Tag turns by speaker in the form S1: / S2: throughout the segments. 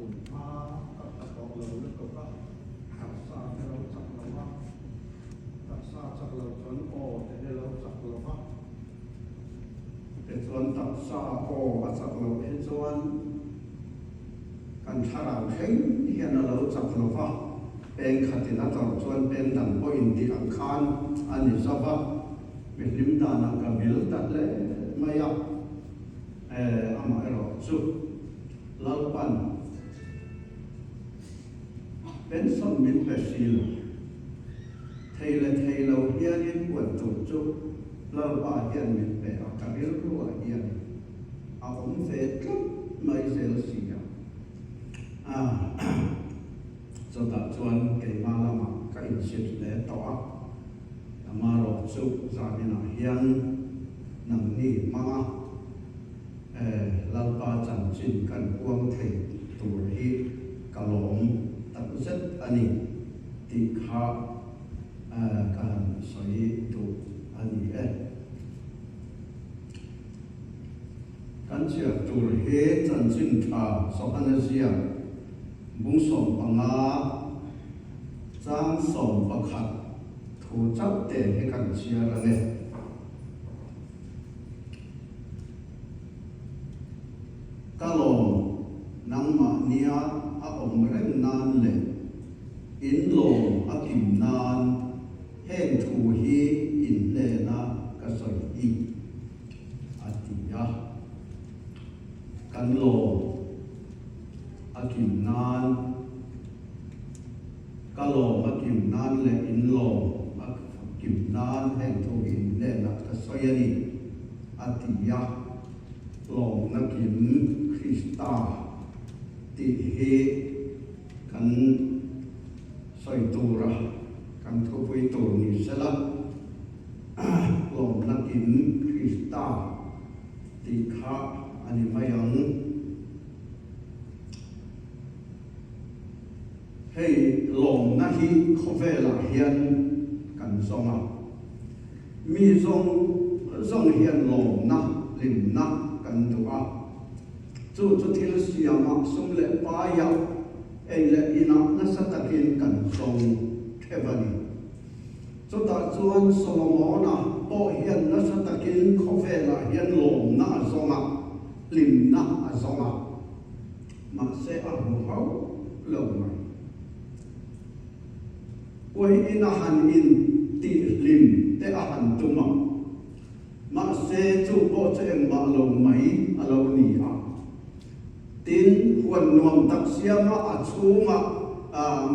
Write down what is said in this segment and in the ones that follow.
S1: cùng các con lâu nước cầu các học xa cái lâu chặt lâu phát các xa chặt lâu chuẩn ô để lâu chặt lâu phát cái chuẩn tập xa ô và chặt lâu cái chuẩnกันทาราเฮงเฮียนเราจับโลฟ้าเป็นขัดนัดต่อชวนเป็นดันพออินดีอังคารอันนี้สับเป็นลิมดานังกับบิลตัดเลยไม่ยับอามาเราสุดลาปันเป็นสมมิตรแบบสิลเทเลเฮียนปวดตุจุลาปาเฮียนมิตรแบบกับบิลรัวเฮียนเอาผมเฟดไม่เซลเซียcho ta chuan cái mà làm cái in shit để tỏ mà rồi chụp ra bên nào hiền nằm nỉ mà làm ba chân chín cần quăng thầy tuổi hi cả lồng tập rất anh thì khá cần soi tụ anh cần chưa tuổi hi chân chín thà so anh gì bung sòng bằng ngã giang sòng bằng khát thủ chấp để cái cảnh chia ra này cá lồng nắng mà nia ông rèn nan lệ in lồng kim nan hẹn thủ hi in lệ na cái sợi hi tia căn lồng kim nan cá lồng kim nan lệ in lồng kim nan hẹn thu in lệ nát cái xoay đi tia lồng na kim Krista ti he kan xoay tu ra kan thu pui tu ni sela lồng na kim Krista ti kha ani mayang hey lồng na hi khó về là hiền cần song à mi song hiền lồng na lim na cần tu à chu thil siam ma sum le pa ya ei le ina na satakin cần song thevani chu ta chuan Solomon na po hiền na satakin khó về là hiền lồng na song à lim na song à mà sẽ ăn hậu lồng này quay in han in ti lim te a han tuma ma se chu po che em ba lo mai a lo ni a tin huan nuam tak siama a chunga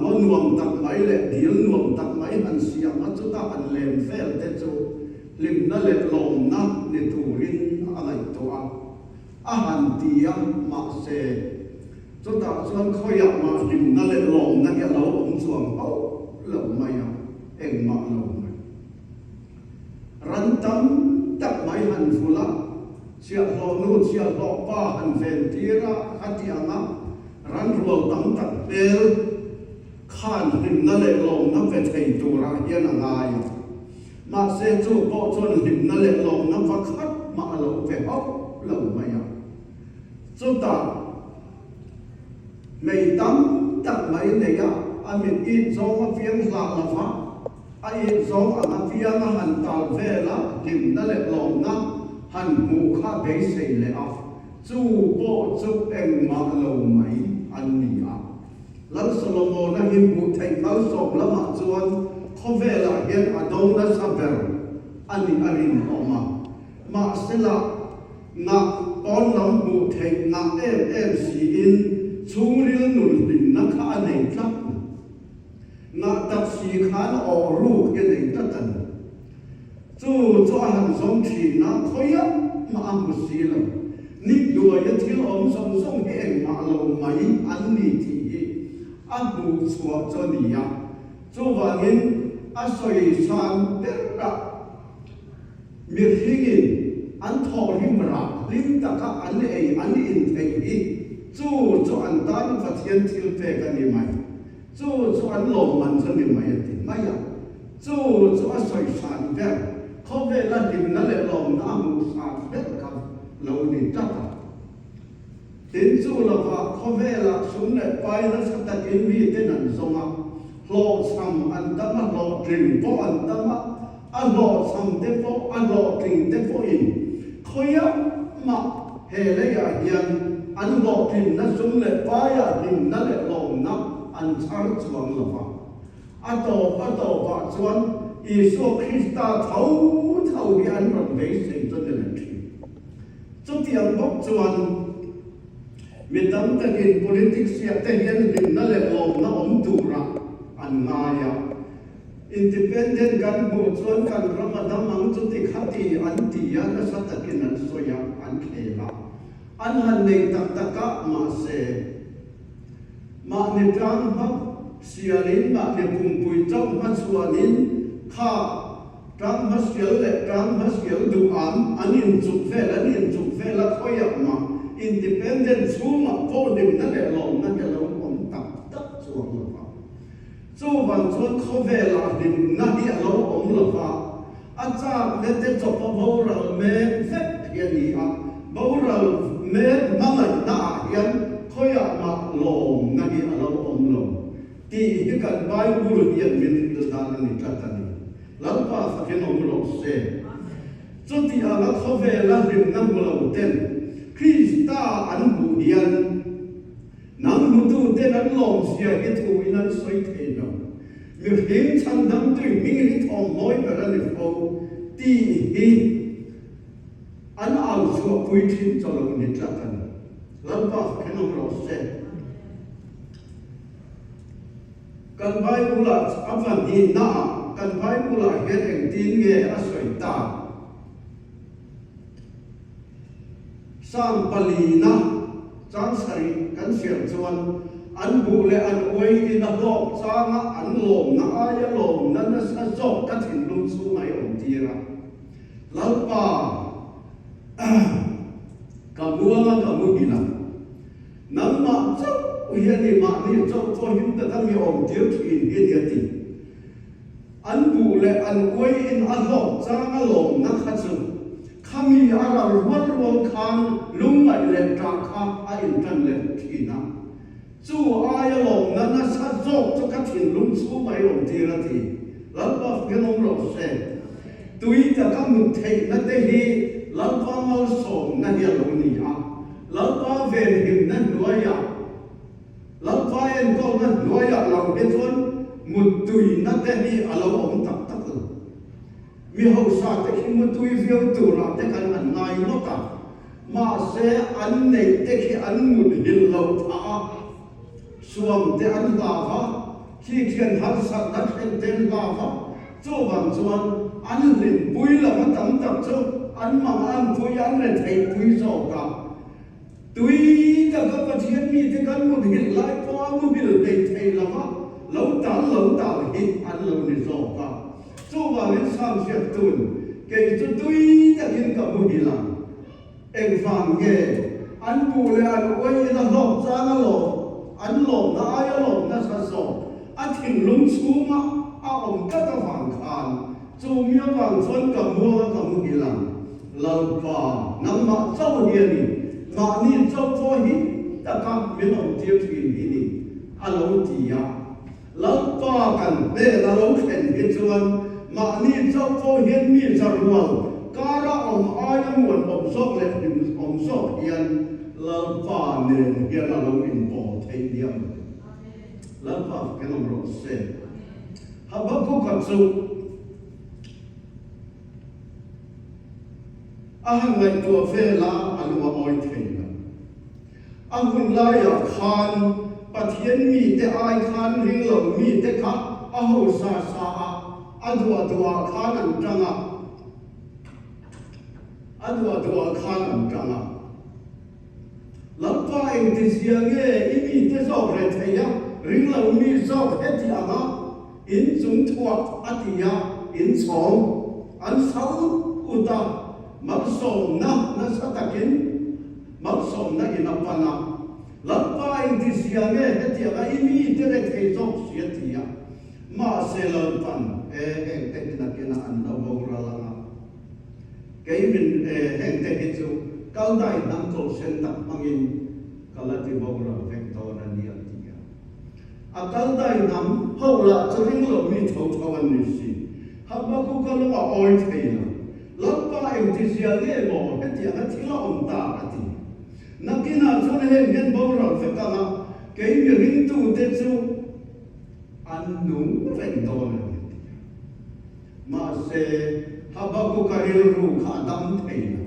S1: mo nuam tak mai le dil nuam tak mai han siama chu ta han lem fel te chu lim na le lom na ne turin a ngai to a han tia ma se chu ta chuan khoya ma lim na le lom na ya lo om chuang au lâu mày em mặc lâu mày rắn tắm tập máy hành phù la chia lò nô chia lò ba hành về tira hati anga rắn ruột tắm tập bel khan hình na lệ lồng na về thầy tu ra yên angai mà sẽ chu bộ chôn hình na lệ lồng na phát khát mà lâu về ốc lâu mày chúng ta mày tắm tập máy này amin in zong a fiang la la fa a in zong a fiang a han tal vela lim na le lom na han mu kha be sei le a chu bo chu em ma lo mai an ni a lan Solomon na hin mu thai khau sok la ma chuan kho vela hian a dong na saber ani arin oma ma sela na on lam mu thai na em si in chung ril nun din na kha nei tlak na tập sĩ khán ở lu cái này tất tần chú hàng giống thì na thôi á mà ăn một xí là nít đùa cái thiếu ông sống hẹn mà lâu mấy ăn nị thì ăn bù xua cho nị à chú và nên ăn xoay sang biết ra miệt hình ăn thọ lim ra lim ta cả ăn ấy ăn in thấy đi chú ăn tan và thiên thiếu về cái này mày chú ăn lồng mình cho mình mày thì mày à chú ăn xoay sang về không về là tìm nó lại lồng nó ăn sàn hết cả lâu đi chắc à tin chu lova khovela sumle paina satak in mi tenan zonga lo sam andama lo trin po andama a lo sam te po a lo trin te po in khoya ma hele ya hian an lo trin na sumle paya din na le lo na an char chuang lova ato ba chuan Isu Krista thấu hi an ron ve sei to den thi chu tiang bok chuan mi tam takin politics ya te hian din na le lo na om tura an ngaya independent gan bu chuan kan ramadam ang chu ti khati an ti ya na sa takin an soya an khela an han nei tak taka ma se ma ne tang ha sialin ma ne pumpui chau ma chuanin kha trang hasil le trang hasil du an in chuk ve la khoya ma independent chuma po dim na le lo na ke lo om tak tak chuang lo fa chu van chuan kho ve la dim na hi lo om lo fa a cha le te chop bo ral me vet hian ni a bo ral me ma ngai na hian khoya ma lo na hi lo om lo ti hi kan bible hian min tu ta ni ta ta ni lampa fakin om lo se chu ti ala kho ve la dim na mo lo ten Krista an bu hian nang mu tu ten an lom sia ke thu in an soi the no mi him chan dam tu mi ni thom moi ka ran fo ti hi an al chu pui thin cho lo ni tla kan lampa fakin om lo se kan bai bula avan hi na kan bai bula hian eng tin nge a soi ta sang palina chang sari kan siam chuan an bu le an oi in a lok changa an lom na aya lom na na sa zok ka thin lu chu mai om tira lalpa kamu hila nam ma chau hian ni ma ni chau cho him ta dang mi om tir thin hi dia ti an bu le an oi in a lok changa lom na kha chu kami ara ruan khan lungai le ta kha a in tan le thina chu aya long na na sa zok chu ka thin lung chu mai long ti ra ti lalpa genom lo se tui ta ka mu thei na te hi lalpa mal som na ya lo ni a lalpa ven him na noya lalpa en ko na noya lo he chon mu tui na te hi alo om tak tak mi ho sa te khi mu tui viau tu ra te kan an ngai no ta ma se an nei te khi an mu hil lo tha suam te an la va khi khian har sa na khen ten la va chu wang chuan an rin pui la ma tam tak chu an ma an pui an le thei pui zo ka tui ta ka pathian mi te kan mu hil lai po mu hil dei thei la va lo ta hi an lo ni zo ka chu wa len sam sia tun ke chu tui ta hin ka mu hi la eng fam ge an bu le an oi na lo cha na lo an lo na ya lo na sa so a thing lung chu ma a om ka ta wang khan chu mi wang chon ka mu hi la lau pa nam ma chau hi ni ma ni chau po hi ta ka mi lo ti thi hi ni a lo ti ya lau pa kan be la lo khen hi chuan ma ni chau po hian mi char wal kara om aya muan om sok le om sok hian lalpa nen hian a lo in po thei diam lalpa kan om ro se Habakuk ka chu a hangai tu fe la alwa oi thei na a hun la ya khan pathian mi te ai khan ring lo mi te kha a ho sa sa adwa khan an tanga adwa khan an tanga lampa eng ti siange imi te zo re theya ring lo mi zo heti anga in chung thuak atia in chom an sau uta mak som na satakin mak som na inapana lampa eng ti siange heti anga imi te re thei zo siatia ma se lampan heng te kina an lo ra langa cái mình heng te hi chu cao dai nam to sen tak mangin kalati bora vektor ani atia akal dai nam hola churing lo mi tho thawan ni si habaku kalwa oi theina lapa entisia le mo hetia na thila onta ati nakina chon hen bora vekana ke mi ring tu te chu anu vektor ma se habaku kahil ru kha dam theina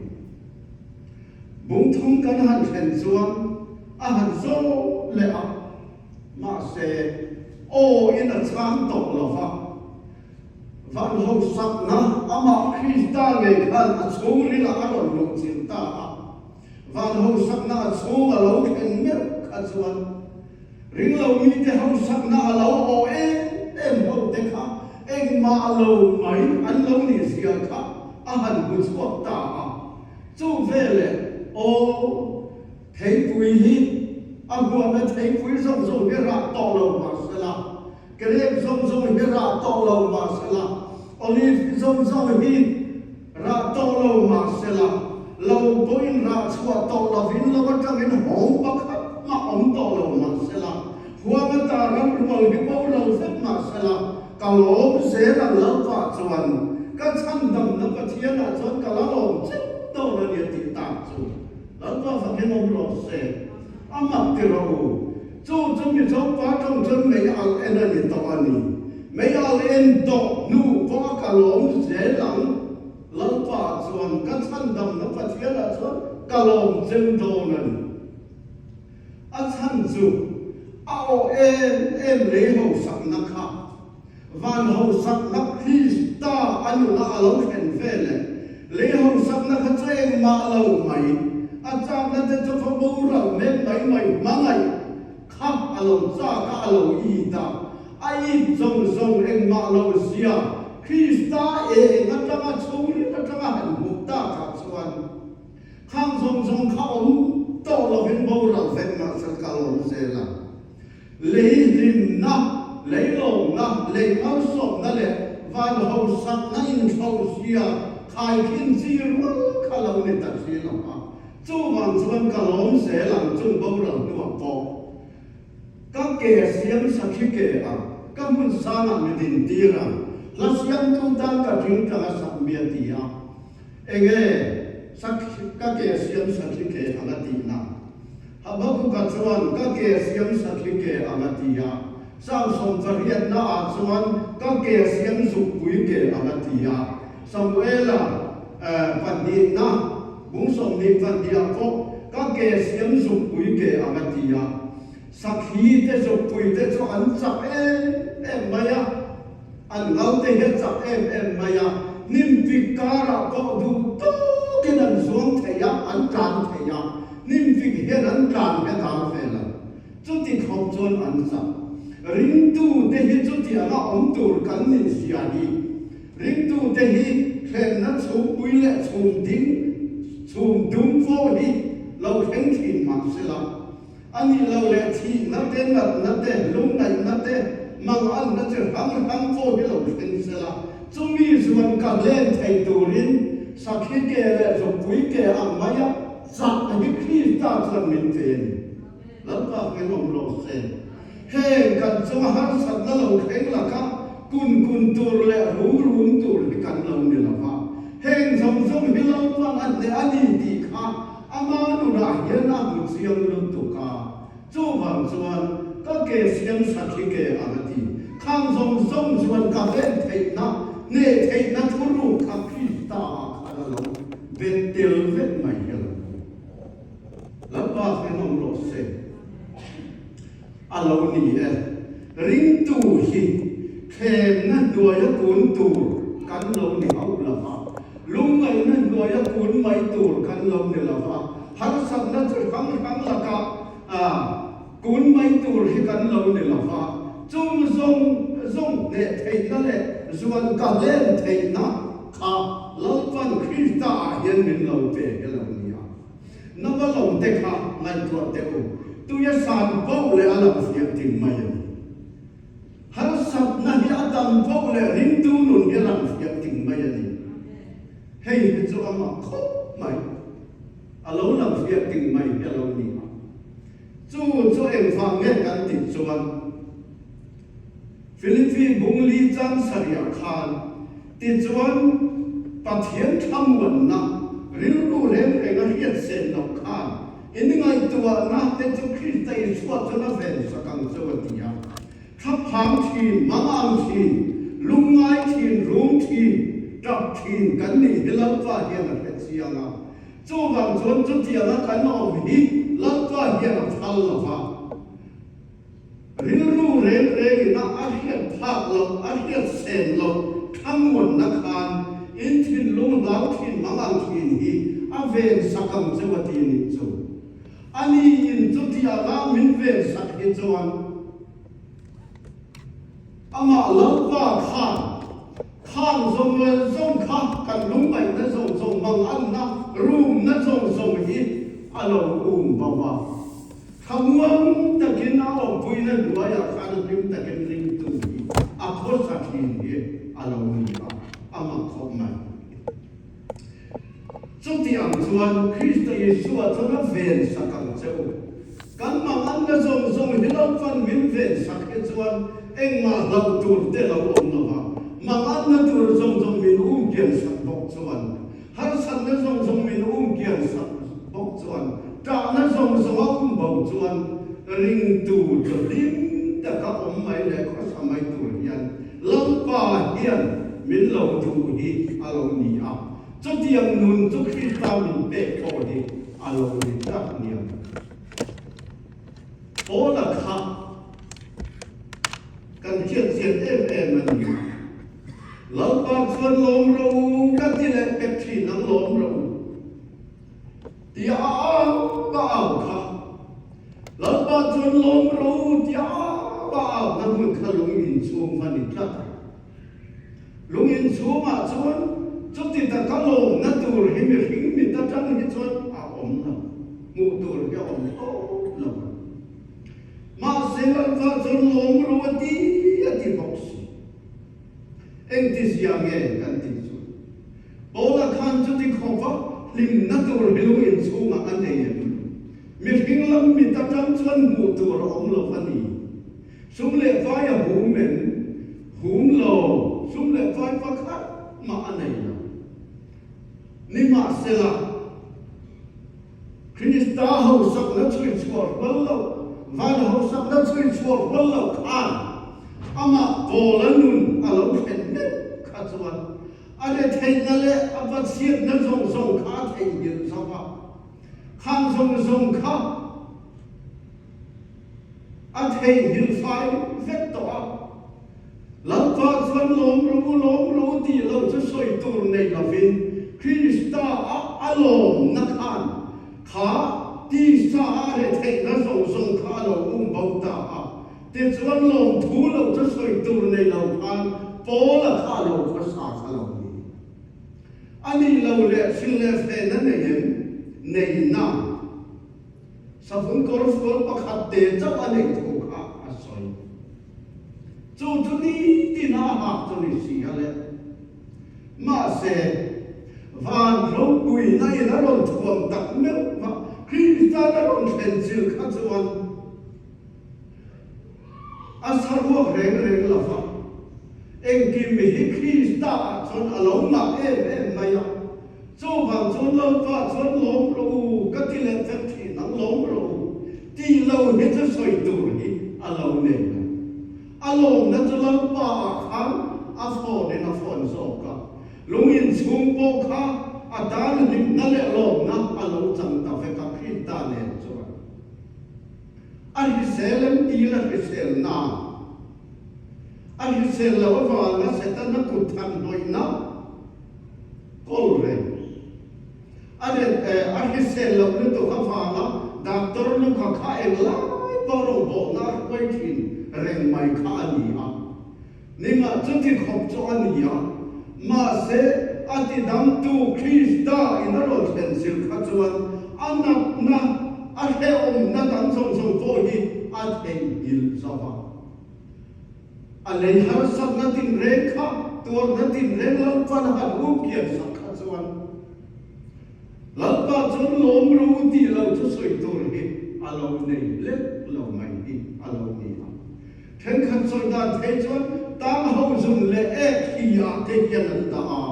S1: bung thung kan han khen chuan a han zo le a ma se o in a cham tok lo fa van ho sak na ama krista le khan a chung ri la a ron lu chin ta van ho sak na a chung a lo khen me kha chuan ring lo mi te ho sak na a lo o em ho te kha eng ma lo mai an lo ni sia kha a han bu chuak ta a chu ve le ô thấy quý hi anh vừa mới thấy quý rong rong cái rạ to lầu mà sẽ là cái đêm rong rong cái rạ to lầu mà sẽ là olive rong rong hi rạ to lầu mà sẽ là lầu bôi rạ chua to là vin lâu trong cái hổng bắc mà ống to lầu mà sẽ là hoa mà ta rong rong cái bao lầu phép mà sẽ là cả lỗ sẽ là lâu và chuẩn các chân đầm nó có thiên là chuẩn cả lỗ chết to là địa tị tạm chuẩn Lalu apa yang mau berose? Amat terau. Jom ni jom patong jom meyal energi tawani. Meyal endo nu pakalom zelang. Lalu pacuan kacan dam dapat tiada cuan kalom zendonan. Acan ju. Au leho sak nakha. Van ho sak nak Krista anu na along kenvele. Leho sak nakha ceng ma lau mai. Acham na te cho bo ra men mai mangai kha alom cha ka alo I ta ai zong eng ma lo sia Krista na tanga churi na tanga han mukta ka chuan khang zong kha om to lo ven bo ra ven ma sal ka lo se la le lim na le long na le mau som na le van ho sak na in thau sia khai kin si ru kha lo ne ta si lo ma chú bằng chuan kalom sẽ làm chung bao lần nữa bỏ các kẻ xiêm sắc khí kẻ các môn sa làm như đình tia là xiêm tu ta cả chính cả sắc miệt tia anh sắc các kẻ xiêm sắc khí kẻ là tia na habaq cả chuan các kẻ xiêm sắc khí kẻ là tia sang sông vật hiện na chuan các kẻ xiêm dục quý kẻ là tia Samuel là pandit na bung som ni van dia ko ka ke siam su pui ke amatia sakhi te su pui te cho an chap em maya an ngau te he chap em maya nim vikara ko du to ke nan zuang the ya an kan the ya nim vik he an kan he dal fe la chu ti khom chon an sa ring tu te hi chu ti ana om tur kan ni sia hi ring tu te hi khen na chu pui le chum ding chum dum fo hi lo khen thin ma se la ani lo le thi na te lung nai na te mang an na che hang fo hi lo khen se la chu mi zuan ka len thai turin sakhi ke le zo pui ke ang maya sa ni Krista chan min ten la pa ke nom lo se he kan chu har sat na lo khen la ka kun tur le ru tur kan lo ni la pa heng song hi lo pang an le ani ti kha ama nu ra hian na mu chiang lu tu ka chu wang chuan ka ke siam sakhi ke amati khang song chuan ka len thei na thuru kha Krista kha lo ven tel vet mai hel la pa ke nom lo se alo ni ring tu hi khem na duaya kun tu kan lo ni au la fa lung ngai na duaya kun mai tur kan lo ni la fa har sab na chu khang la ka kun mai tur hi kan lo ni la fa chung zong le thei na le zuan ka len thei na kha lo pan Krista hian min lo pe ke lo ni a na ba lo te kha ngai tu te u tu ya san bo le ala fi ting mai har sab na hi adam bo le ring tu nun hi lang fi ting mai ni hey chu ama kho mai alo lang fi ting mai ke lo ni chú em phang nghe kan ti chuan Philippines bung li chan saria khan ti chuan pathian tham wan na ril ru rem reng a hiat sen lo khan in ngai tua na te chu Christai suat chana ven sakang chawatia thap hang thin mangang thin lungai thin rum thin trap thin kan ni hilau pa hian a het sianga chu wang chuan chu tianga kan om hi lau pa hian a phal la fa ril ru rem reng na a hiat phak lo a hiat sen lo thang wan na khan in thin lung lau thin mangang thin hi a ven sakang chawati ni chu ani in chu tianga min ven sak hi chuan ama lau pa khan zong kha kan lung bai na zong mang an na room na zong hi alo bawa khamuam takin a om pui na duaya khan rim takin ring tu hi a phor sa thin hi alo ni ama khom mai chu tiang chuan Christ Yesu a chona ven sakang cheu kan mang an na zong hi lo fan min ven sak he chuan engma lau tur te lo om na wa mangan na tur zong min kian sak bok chuan har san na zong min kian sak bok chuan ta na zong bok chuan ring tu lim ta ka om mai le ko samai tur hian lau pa hian min lo tu hi alo ni a chu tiang nun chu Christa min pe ko hi alo ni ta niam ola kha kan chiat em ani lau pa chuan lom ro ka ti le pek thi nang lom ro ti a ba kha lau pa chuan lom ro ti a ba nang mun kha lung in chung man ni tla lung in chung ma chuan chu ti ta ka lom na tur hi mi hing mi ta tang hi chuan a om na mu tur ya om o lo ma se lau pa chuan lom ro ti box eng ti siang e kan ti chu bola khan chu ti khofa lim na tur bilu in chu ma an nei mi hing lam mi ta tam chuan mu tur om lo pani sum le vai a hum lo sum le vai pa khat ma an nei ni ma se la Krista ho sak na chui chuar lo van ho sak na chui chuar lo khan ama bolanun alo khen ne khatwan ale theina le apat siat na zong kha thein bil sawa khang zong kha a thein bil fai vet to a lam pa chuan lom ru ti lo chu soi tur nei la vin Krista a alom na khan kha ti sa ale theina zong kha lo bau ta a te chuan lom thu lo chu soi tur nei lo khan pola kha lo kha sa kha lo ni ani lo le sil le fe na nei na sa phun kor pakhat te cha ani thu kha a soi chu ni ti na ha chu ni si ale ma se van ro pui na ina ron thuam tak me ma Krista na ron fen sil kha chuan asarwa reng la fa engkim mi Krista chon alom na em maya chu bang chon lo pa chon lom ro ka ti le thak thi nang lom ro ti lo he chu soi tur hi alo ne alom na chu lo pa kham a phone ne na phone so ka lung in chung po kha a dan lim na le lom na alo chang ta fe ka Krista ne chu ani selem ti la sel na ani sel la wa na setan na kuthan hoina kolre ani sel la lu to ka fa na doctor lu ka kha el la boro bo na koi thin reng mai kha ani a ni ma chu ti khop chu ani a ma se ati dam tu Krista in a ro sen sil kha chuan anak na a he om na dam song po hi a thei il sawa a lei har sak na tin re kha tur na tin re lo pan ha ru kian sak kha chuan lo pa chun lom ru ti lo chu soi tur hi alo nei lek lo mai hi alo ni then khan soi dan the chuan tam ho zum le ek hi ya te hian an ta a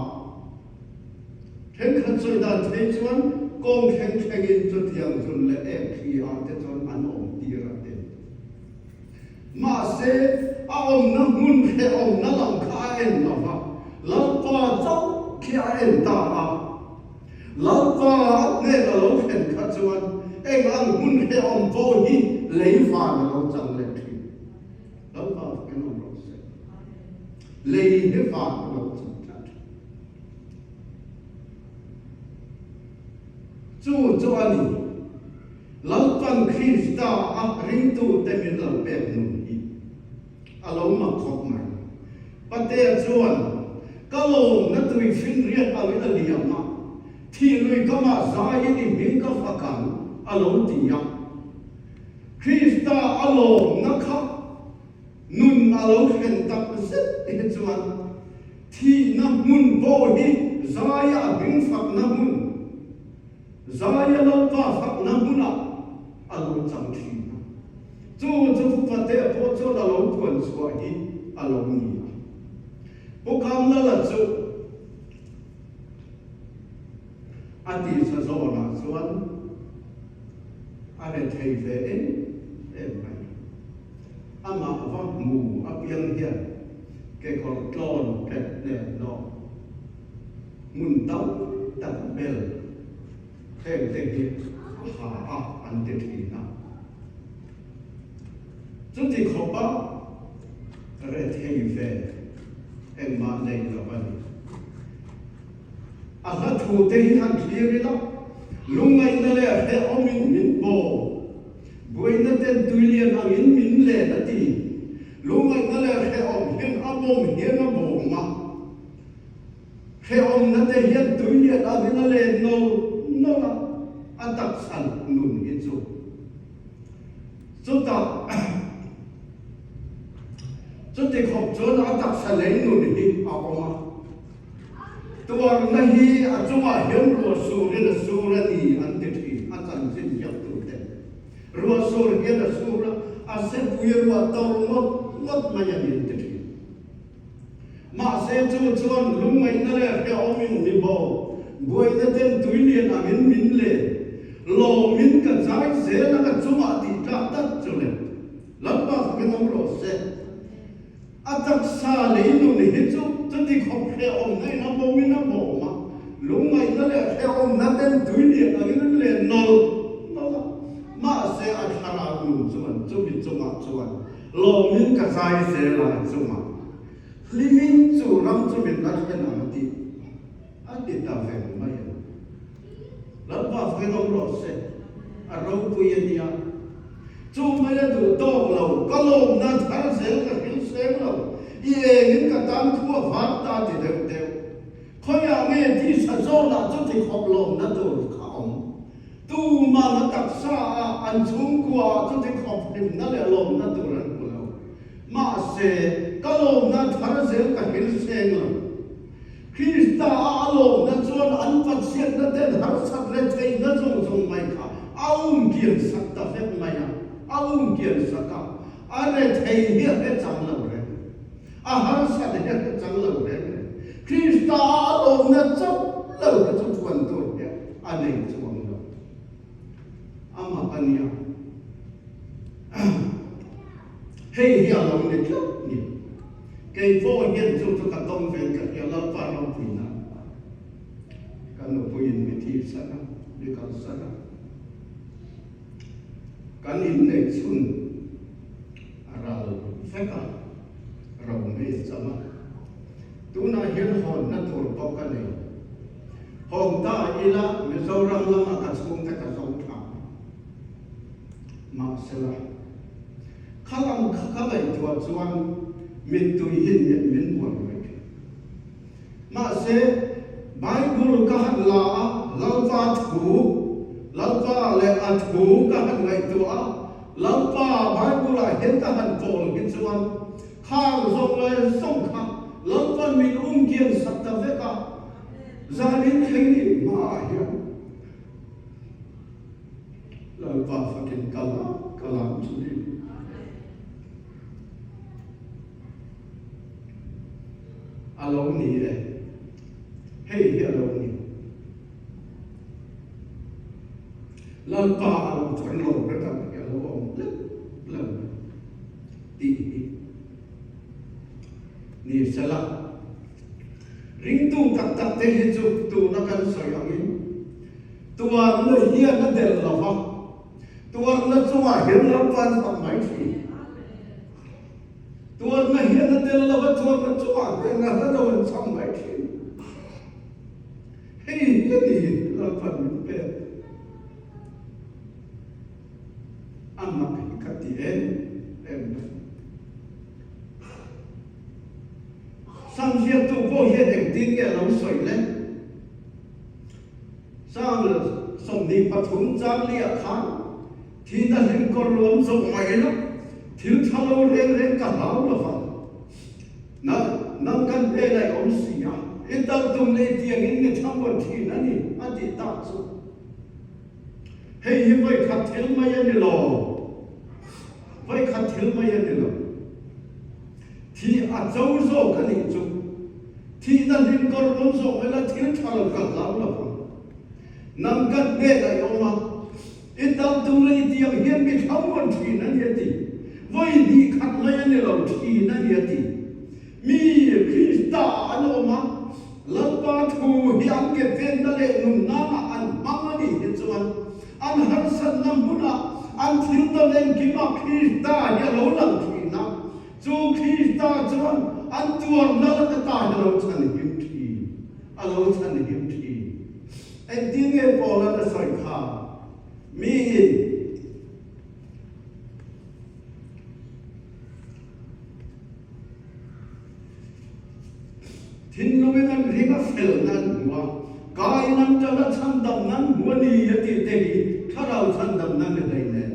S1: then khan soi dan the chuan kong khen in chu thiang zum le ek hi ya te chuan an om ti ra te ma se a om na mun he om na lam kha en na va la pa chau khia en ta a la pa ne la lo khen kha chuan eng ang mun he om vo hi lei fa na lo chang le thi lo pa ke no lo se lei he fa lo chang ta chu ani lo pan Krista a ring tu te min lo pe nu hi alo ma khop mai pate chuan ka lo na tui fin riat a wi a liam ma thi lui ka ma zai ni min ka fa kan alo ti ya Krista alo na kha nun alo khen tak set e chuan thi na mun bo hi zaya bin fak na mun zaya lo pa fak na muna alo chang thi chu pate po chu la lo tuan chua hi alo ni po kam la chu ati sa zo na chuan are thei ve en mai ama va mu apiang hian ke kor klon ke ne no mun tau tak bel te hi ha a an te thi na chu ti khopa are thei ve en ma nei lo ba ni a ha thu te hi han clear la lungai na le he omin min bo buina ten tuilian ang in min le na ti lungai na le he om hin abom hian a bo ma he om na te hian tuilian ang in le no la atak san nun hi chu ta chu te khop chon atak san le nun hi a oma tuang na hi a chunga hian ro su re ni an te thi a chan sin yak tu te ro su re na su ra a se puir wa tor not ma ya ni te thi ma se chuan lungai na le he omin ni bo boi na ten tuilian a min le lo min ka zai se na ka chunga ti ta tat chu le lampa ke nom ro se atak sa le nu ni hi chu ti khop he om nei na bo min na bo ma lungai na le he om na ten tuilian a min le no ma se a khara nu chuan chu bi chunga chuan lo min ka zai se la chunga limin chu ram chu min na ke na ti a ti ta ve mai lampa ke nom ro se a ro pu ye nia chu mai la du to lo ka lo na thar se ka hil se lo ye ngin ka tam thua va ta ti de khoi ya nge ti sa zo na chu ti khop lo na du kha om tu ma na tak sa an chung kwa chu ti khop nim na le lo na du ran ko lo ma se ka lo na thar se ka hil se lo Krista alo na chuan an pat siat na ten har sat le thei na zong mai kha aum kian sak ta fek mai a aum kian saka are thei hi he chang lo re a har sat he chang lo re Krista alo na chap lo ka chu chuan to he a nei chuang lo ama ania hei hi alo ne chu ni cái phố hiện chung cho cả đông về cả nhà lao pha lao thì na cả nội bộ yên vị thi sát đi cả sát cả nhìn này xuân rồi phép cả rồi mấy chấm tu na hiện hồn na thổi bao cái này hồn ta ila mấy dâu răng lắm cả xuống tất cả dâu thảm mà sẽ là khá lắm khá vậy chuột chuan min tu hin min buồn vậy mà sẽ Bible ka han la lalpa le athu ka han ngai tu a lalpa Bible la hen ka han tol hin chuan khang zong le song kha lalpa min kian sak ta ve ka zalin thei ni ma hian lalpa pa fakin kalam chuni alo ni le hey alo ni lan pa alo chon lo ka ka alo om le ti ni sala ring tu tak te hi chu tu na kan soyangin tuar na hiya na del lava tuar na chuwa hir na pan sam mai thi tuar na hiya na del lava tuar na chuwa ke na na don sam mai thi hey ni la pan pe amma ka ti em sang hiệp tu vô hiện em tin nghe lâu soi lên sang là sông đi bắt thúng trang lia khán thì ta lên con luống rộng mày lắm thiếu thao lên cả lão là phải năm căn bê này ông xì à ít tao tung lên tiền in người tham quan thì nó đi ăn thì ta số hay như vậy khát thiếu mày ăn đi lò vậy khát thiếu mày ăn đi lò thì dấu dấu cái này chung thì ta liên con lông dấu mới là thiếu thao cả lão là phải nằm căn bê này ông mà ít tao tung lên tiền hiên bị tham quan thì nó đi thì vậy đi khát mày ăn đi lò thì nó đi thì mi Krista anh ông mà lần ba thu hiang cái tên đó là nung na anh mang đi hết rồi anh hân sân năm bữa anh thiếu tao lên cái mà Krista nhà lâu lắm thì na chú Krista cho anh tuột nó là cái tài lâu chân hiểm thì anh lâu chân hiểm thì anh tiếng nghe bỏ là soi khá mi thiên lôi ngân riêng các phèo ngân hoa cái năm cho nó chăn đầm ngân mua đi thì tê khá đầu chăn đầm ngân ở đây nè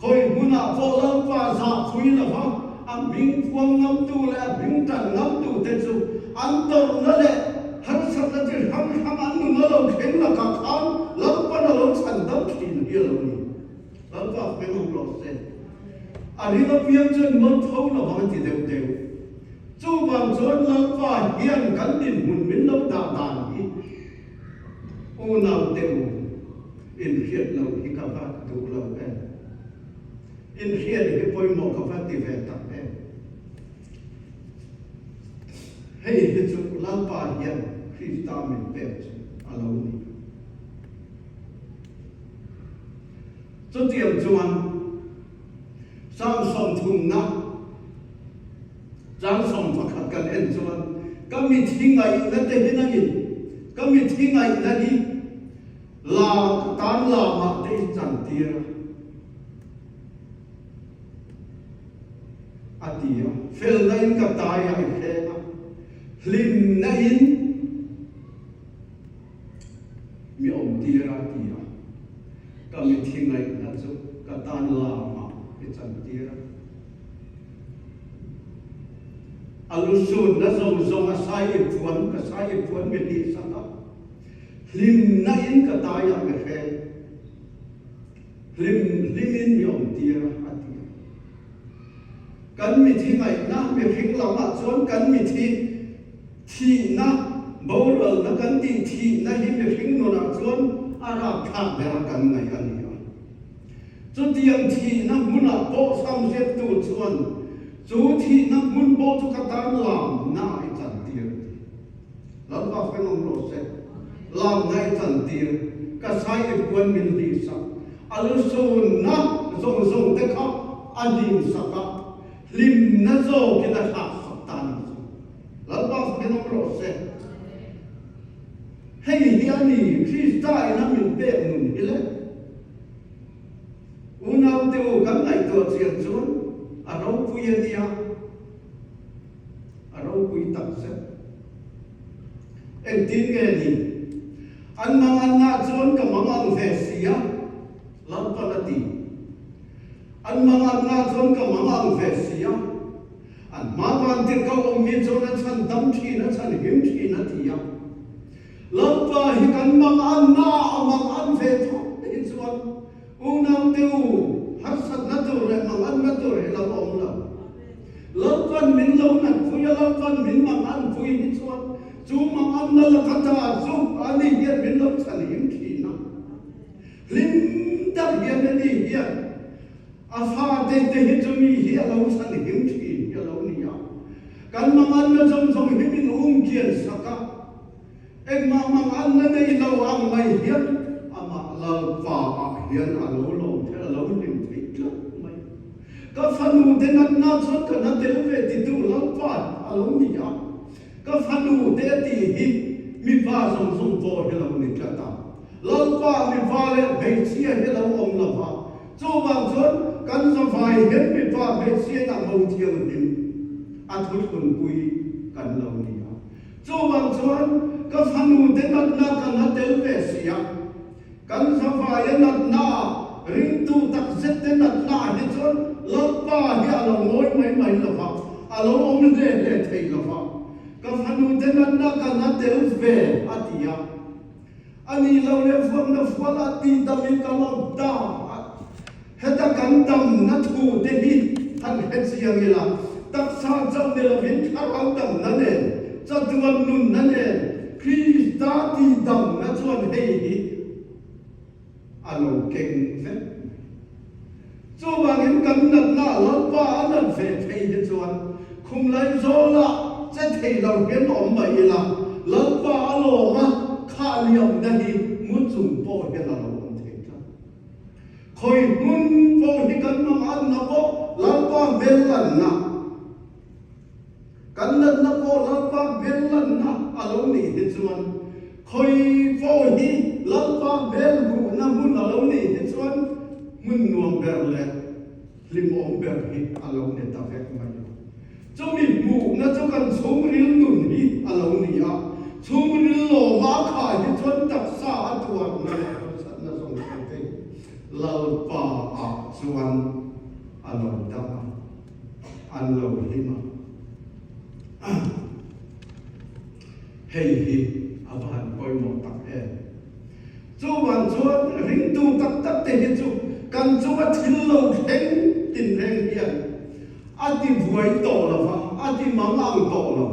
S1: khôi muốn nào vô lăng và giả phui là phong anh bình quang ngâm tu là bình trần ngâm tu thế chú anh tổ nó lệ hắn sắp ra chỉ hắn anh nó lâu khen là cả khán lắm bắt đầu lâu chăn đầm thì nó kia lâu đi lắm vào phải không lọt xe anh đi nó viêm chân mất thấu là phong thì đều đều chú bằng chốn lắm và hiền cắn tiền hùn miến lâu đào đàn ý ô nào đều in khiết lâu khi các bạn đủ lâu em in khiết thì cái bôi mộ các bạn thì về tập em hay cái chú lắm và hiền khi ta mình về à lâu đi chú tiệm chú ăn sang sông thùng nắp Giang sông phát khát cần em cho anh, các mi thi ngày là thế nào nhỉ? Các mi thi ngày là gì? Là tan là mà để chẳng tiền. Atiya, phèn này cái tai hay phèn, lim này mi ông tiền atiya, các mi thi ngày là cho cái tan là mà để chẳng tiền. Alusun na zong asai puan me di sata lim na in ka taya me khe limin mi om tia ati kan mi thi ngai na me khing la ma chon kan mi thi na bawral na kan thi na hi me khing no na chon ara khak bera kan ngai ani chu tiang thi na muna bo sam set tu chon chú thì năm muốn bố chú các ta làm ngay chẳng tiền lắm vào cái nông lộ sẽ làm ngay chẳng tiền cả sai cái quân mình đi sao anh luôn na dùng cái khóc anh lim sao cả lim na zo cái là khát sắp tan lắm vào cái nông lộ sẽ hay thì anh đi khi tại nó mình bé mình cái đấy unau tiêu cái nàyตัวเสียงxuống Arau punya dia, arau pui tak set. Entin ke ni, an mangan ngajun ke mangan versia, lalu nanti. An mangan ngajun ke mangan versia, an mangan tirkau omijona chan dam thi na chan him thi na dia. Lalu hikan mangan na mangan versia, itu an hiền đi hiền pha tê tê hi chumi hi alo san him thi alo ni ya kan mangan na jom himin kian saka ek mang an na nei lo ang mai hian ama la fa hian alo lo the alo lim thei tla mai ka phanu te nat na chon ka na tel ve ti tu lo fa alo ni ya ka phanu te ti hi mi pa som to he lo ni tla ta lo fa mi fa le bei chia he lo om la fa cho bang chon kan sa vai hian mi pa bei chia na mo thiang dim a thut kun pui kan lo ni ya cho bang chon ka phanu te nat na ka na tel ve sia kan sa vai nat na ring tu tak set te nat na he chon lo pa hi alo ngoi mai la fa alo om le thei la fa ka phanu te nat na ka na tel ve atia ani lo le fuam na fuala ti dami ka lo da heta kan dam na thu te hi han het siang ila tak sa chau ne la vin kharau dam na ne cha tuan nun na ne krista ti dam na chuan hei hi alo keng ve chu wangin kan nat na lo pa an ve thei he chuan khum lai zo la che thei lo gen om mai la lo pa lo ma kha liam na hi mu chung po he la lo om thei ta khoi mun po hi kan mang an na po lo pa bel lan na kan nat na po lo pa bel lan na alo ni he chuan khoi po hi lo pa bel bu na mun alo ni he chuan mun nuam ber le lim om ber hi alo ne ta vek mai cho mi mu na cho kan chung ril nun hi alo ni ya chung ril lo ma kha hi chuan tak sa atuan na sat na song te lo pa a chuan alo ta an lo hi ma hei hi aban poi mo tak e chu wan chuan ring tu tak te hi chu kan chu ma thil lo theng tin reng hian ati vuai to la fa ati mangang to la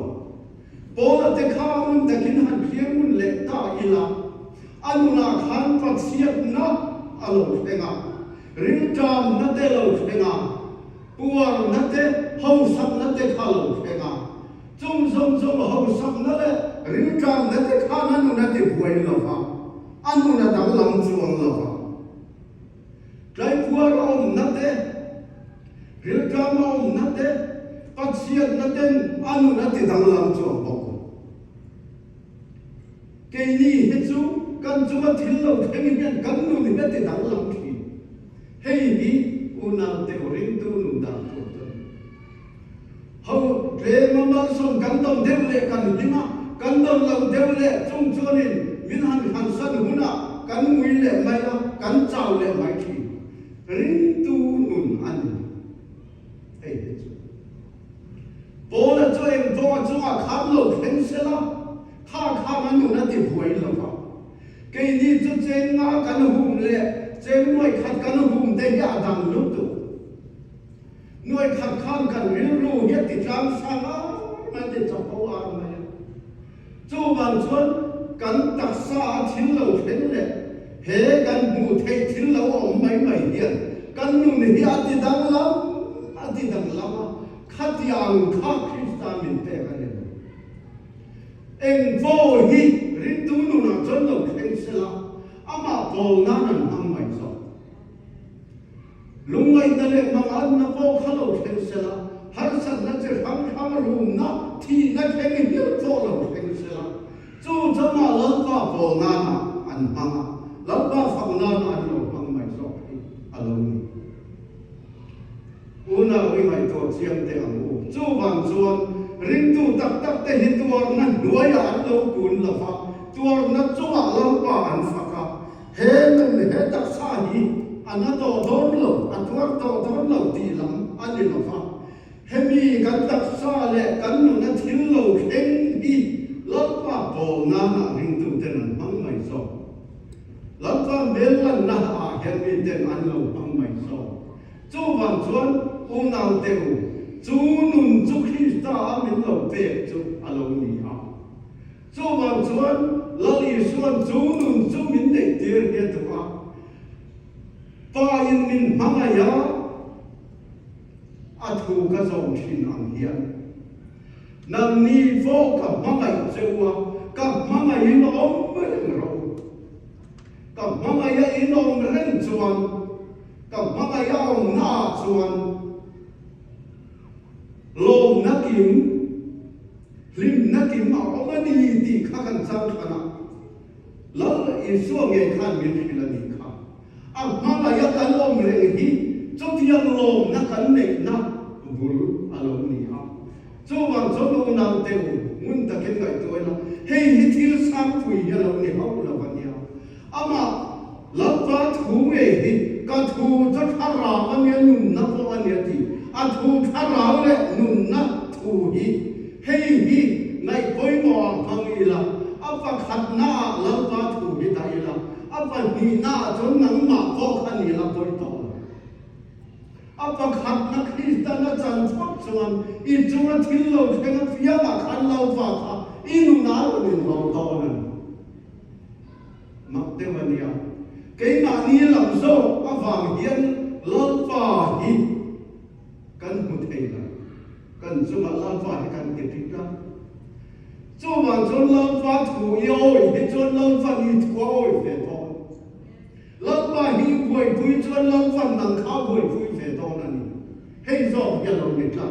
S1: bola te khamun takin han khiamun le ta ila anuna khan pat siat na alo thenga ring tam na te lo thenga puar na te hau sak na te khalo thenga zum hau sak na le ring tam na te khana nu na te vuai la fa anuna dang lam chuang la fa trai puar om na te ril drama om na te patsiat na ten anu na te dang lam chuang bok ke ni he chu kan chu ma thil lo theng hian kan nu ni na te dang lam thi hei hi una te ring tu nu da tu hau re ma ma son kan dom deu le kan lima kan dom lo deu le chung chuanin min han san huna kan mui le mai la kan chau le mai thi ring tu nun an hey bola cho em to cho a kham lo khen se la kha man nu na ti huai lo fa ke ni chu chen nga kan hum le chen noi khat kan hum te ya dang lu tu noi khat khan kan ril ru ye ti tram sa ma man te cho ko a ma chu ban chuan kan tak sa thil lo khen le he kan bu thei thil lo om mai hian kan nu ni hi ati dang lam khát yang khát Krista min te kan ne en vo hi rin tu nu na chon lo khen se la ama bol na nan ang mai so lungai na le mang an na vo khalo khen se la har san na che hang rum na thi na khen ni to lo khen se la chu chama lo pa bol na na an hang lo pa phang na na an lo hang mai so alo ni una oi mai to chiam te angu chu wang chuan ring tu tak te hi tuar na nuai an lo kun la fa tuar na chuwa lo pa an faka he men he tak sa hi ana to don lo atuar to don lo ti lam ani lo fa he mi kan tak sa le kan nu na thil lo khen hi lo pa bo na ring tu te nan mang mai so lo pa mel na a he mi ten an lo mang mai so chu wang chuan unang teu chu nun chu Krista min lo pe chu alo ni a chu wang chuan lo li suan chu nun chu min de tir he tu a pa in min mangaya athu ka zong thin ang hian nang ni vo ka mangai chewa ka mangai in om reng ro ka mangai in om reng chuan ka mangai om na chuan lom na kim lim na kim ma om ani ti kha kan chang khana lal in suang nge khan min hilani kha a mangai kan om reng hi chotiang lom na kan nei na bul alom ni ha cho wang cho lo nang te mun ta ken ngai to la hei hi thil sang phui ya lo ni ha la van ya ama la va thu e hi ka thu cho thara an ya nun na po an ya ti a thu thara le nun na thu hi hei hi ngai poi mo hang i la apa khat na la va thu hi ta i la apa ni na cho nang ma ko khan ni la poi to apa khat na Krista na chan chok chuan I chunga thil lo thenga fia ma khan lo fa kha inu na lo nin lo to nan mak te mania ke na ni lam so awang hian lo fa hi kan mu thei la kan chunga lo fa hi kan ke tik la chu wang chon lo fa thu yo hi chon lo fa ni thu oi fe to lo fa hi boi pui chon lo fa nang kha boi pui fe to na ni hei zo ya lo ni tla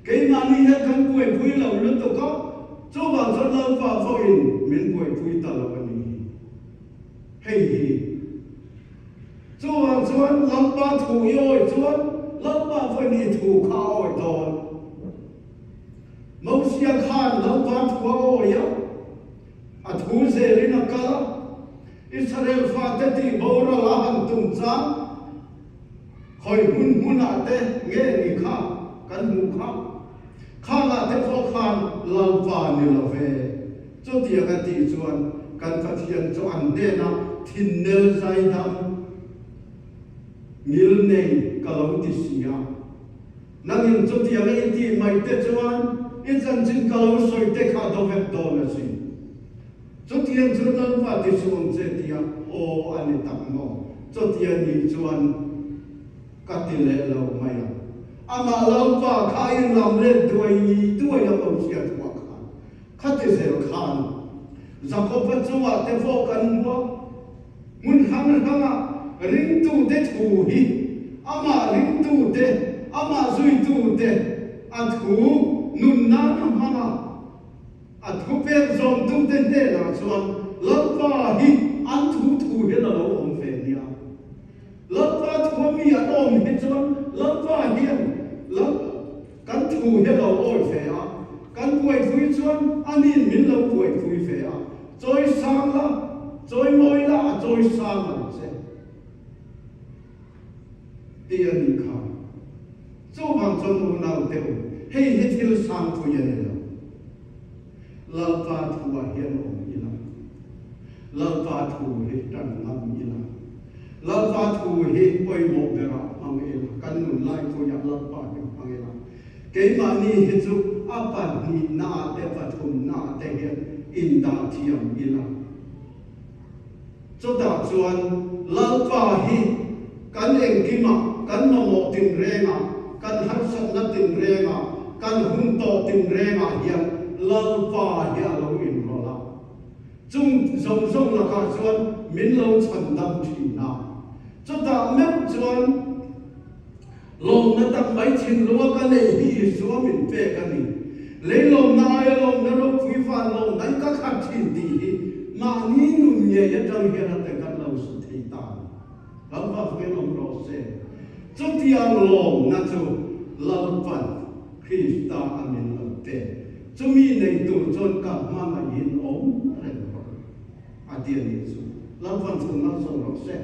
S1: cái mà ni hết kan bui pui lo lu to ko cho ba cho lo fa fo in min bui pui ta lo ni hei hi cho ba cho lo ba thu yo cho lo ba fo ni thu kha oi to mo sia khan lo ba thu oi ya a thu se ri na ka Israel fa te ti bo ra la han tum cha khoi hun a te nge ni kha kan mu kha kha la te pho khan lo va ni lo ve cho ti ka ti chuan kan fa thian cho an de na thin nel sai dam ngil nei ka lo ti sia nang in cho ti ka ti mai te chuan in chan chin ka lo soi te kha do ve do na si cho ti an chu nan fa ti chuan che ti a o ani tak mo cho ti ni chuan ka ti le lo mai ama lau pa khai lam le duai ya pau sia thua khan khate zel khan zakob chuwa te fo kan bo mun hanga ring tu te thu hi ama ring tu te ama zui tu te a thu nun na hanga a thu pe zom tu te ne la chuan lau pa hi an thu he la lo om fe nia lau pa thu mi a om he chuan lau pa hian lo kan thu he lo oi fe a kan puai phui chuan anin min lo puai phui fe a choi sang la choi moi la choi sang la se ti ani kha cho wang chon mo nau te hei he thil sang thu ye ne lo pa thu a hian om ila lo pa thu he tan ngam ila lo pa thu he poi mo bera ang ila kan nun lai thu ya lo pa cái mà ni hết chú apa ni na te pathum na te hian in da thiam ila cho da chuan lau pa hi kan eng kima kan mo tin renga kan har sat na tin renga kan hun to tin renga hian lau pa hi lo in ro la chung zong zong la ka chuan min lo chan dam thi na cho da mep chuan lom na tak mai chin lo ka nei hi so min pe ka ni le lom na ai lom na ro phui fan lom nai ka khat thin ti hi ma ni nun ye ya tang he na te kan lo su thei ta lam pa fe lom ro se cho ti ang lom na chu lam pan Krista amin lo te cho mi nei tu chon ka ma ma yin om ren a ti ni chu lam pan chu na so ro se